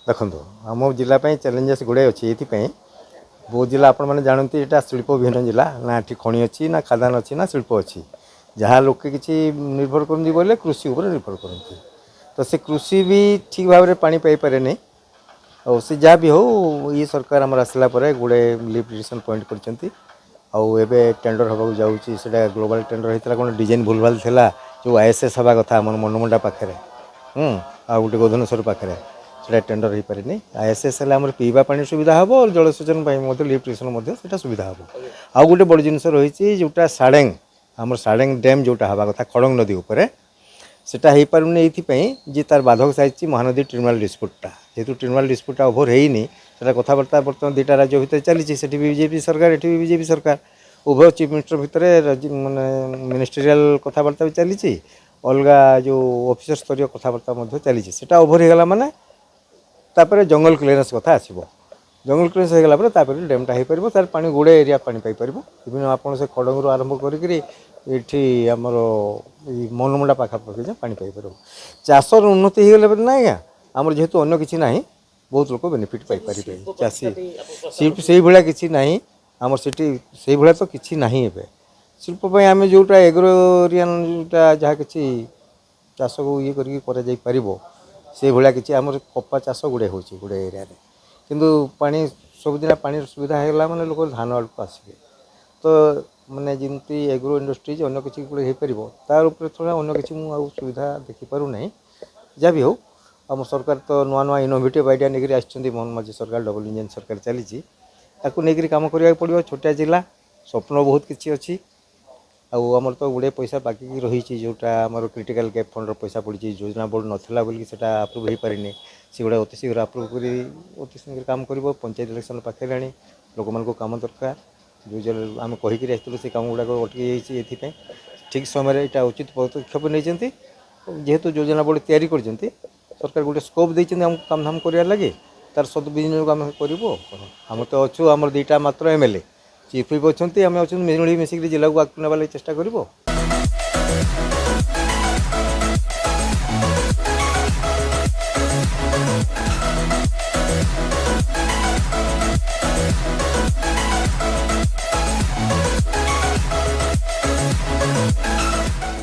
देखो आम जिला चैलेंजेस गुड़ाए अच्छी ये बहुत जिला आपण मैंने जानते यहाँ शिल्प विहीन जिला ना ये खनि अच्छी ना खादान अच्छी ना शिल्प अच्छी जहाँ लोके किसी निर्भर करती बोले कृषि उपर निर्भर करती तो से कृषि भी ठीक भाव में पानी पाई पारे नहीं और से जहाँ भी हो ये सरकार आमर आसला गुड़े लिफ्ट इरिगेशन पॉइंट करछंती आउ एबे टेंडर होगा जाऊँगी से ग्लोबल टेंडर होता कौन डिजाइन भूलभाल था जो आईएसएस हवा कथा आम मनमुंडा पाखे आ गोटे गोधनेश्वर पाखे से टेंडर हो पारे आईएसएस आम पीवा पानी सुविधा हम और जलसेचन लिफ्ट इरिगेशन से सुविधा हम आउ गोटे बड़ जिन रही जोटा साडेंग आम साडेंग डैम जोटा हवा कथा खड़ंग नदी उपर सेटा हो पारुनी ये तार बाधक साइज महानदी ट्रिब्यूनाल डिस्प्यूटा जेहेतु ट्रिब्यूनाल डिस्प्यूटा ओभर होनी से कथबार्ता बर्तमान दुईटा राज्य भितर चली से बीजेपी सरकार ये बीजेपी सरकार उभय चीफ मिनिस्टर भितर माने मिनिस्ट्रियल कथबार्ता भी चली अलग जो ऑफिसर स्तरीय कथबार्ता चली सेटा ओभर होगा माने तापर जंगल क्लीयरेंस कथा आसो जंगल क्लीयरेंस होगा डैमटा हो पार तार पानी गुड़े एरिया पानी पाइपर इवन आप खड़ंग आरंभ करी आमर मनमुंडा पाखापाखि पानी पाइपर चाषर उन्नति हो गले ना आज्ञा आमर जेहेतु अन्य किसी ना बहुत लोग बेनिफिट पाइपर चाषी शिल्प से भाया कि ना आमर से भाया तो किसी ना ए शिल्प आम जोटा एग्रोरियन जोटा जहाँ कि चाष को ये कर से भाया कि आम कपा चाष गुड़े हो गुड़े एरिया किंतु पानी सबुदिन पानी सुविधा होगा माने लोग धान आड़ को आसवे तो माने जमी एग्रो इंडस्ट्रीज अन्य किसी गुड़े हो पार तार थोड़ा अन्य किसी मुझे सुविधा देखिपार ना जहाँ भी हो आम सरकार तो नुआ नुआ इनोवेटिव आइडिया नहीं आसछंती मोहन माझी सरकार डबल इंजन सरकार चली नहीं कम करने पड़ो छोटिया जिला स्वप्न बहुत किसी अच्छी आमर तो गुड़े पैसा बाकी रही जोटा आमर क्रिटिकल गैप फंड पैसा पड़ी योजना बोर्ड नाला बोल आप्रुव हो पारे से गुड़ा अति शीघ्र आप्रुव कर अति शीघ्र काम कर पंचायत इलेक्शन पाखे लाणी लोक मान कम दरकार जो आम कहीकि आसलु से कम गुड़ाक अटकी ये ठीक समय यहाँ उचित पदक्षेप नहीं जेहेतु योजना बोर्ड तैयारी कर सरकार गोटे स्कोप देते आमको काम धाम करार लगे तार सदुविनियोग आम करूँ आम तो अच्छु आम दुईटा मात्र एमएलए चीफ व्हिप अच्छा आम अच्छा मिली मिसिक जिला को आगे नेबार चेष्टा करूँ।